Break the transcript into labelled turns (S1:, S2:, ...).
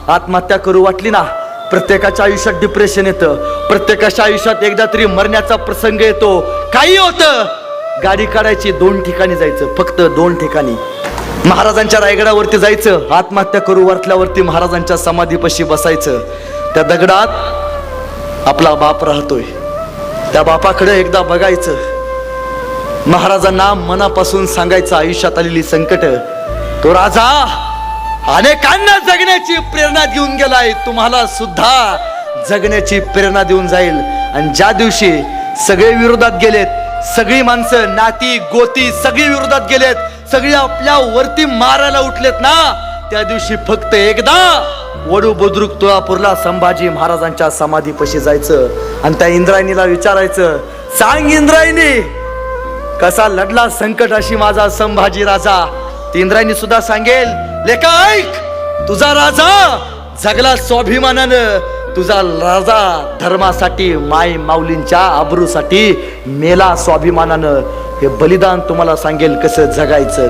S1: आत्महत्या करू वाटली ना, प्रत्येकाच्या आयुष्यात डिप्रेशन येतं, प्रत्येकाच्या आयुष्यात एकदा तरी मरण्याचा प्रसंग येतो. काही होतं, गाडी काढायची, 2 ठिकाणी जायचं, फक्त 2 ठिकाणी. महाराजांच्या रायगडावरती जायचं, आत्महत्या करू वाटल्यावरती महाराजांच्या समाधीपाशी बसायचं. त्या दगडात आपला बाप राहतोय, त्या बापाकडे एकदा बघायचं, महाराजांना मनापासून सांगायचं आयुष्यात आलेली संकट. तो राजा अनेकांना जगण्याची प्रेरणा देऊन गेलाय, तुम्हाला सुद्धा जगण्याची प्रेरणा देऊन जाईल. आणि ज्या दिवशी सगळे विरोधात गेलेत, सगळी माणसं नाती गोती सगळी विरोधात गेलेत, सगळी आपल्या वरती मारायला उठलेत ना, त्या दिवशी फक्त एकदा वडू बुद्रुक तुळापूरला संभाजी महाराजांच्या समाधीपाशी जायचं आणि त्या इंद्रायणीला विचारायचं, सांग इंद्रायणी, कसा लढला संकटाशी माझा संभाजी राजा. ती इंद्रायणी सुद्धा सांगेल, लेका ऐक, तुझा राजा जगला स्वाभिमानानं, तुझा राजा धर्मासाठी, माय माऊलींच्या आबरूसाठी मेला स्वाभिमानानं. हे बलिदान तुम्हाला सांगेल कसं जगायचं.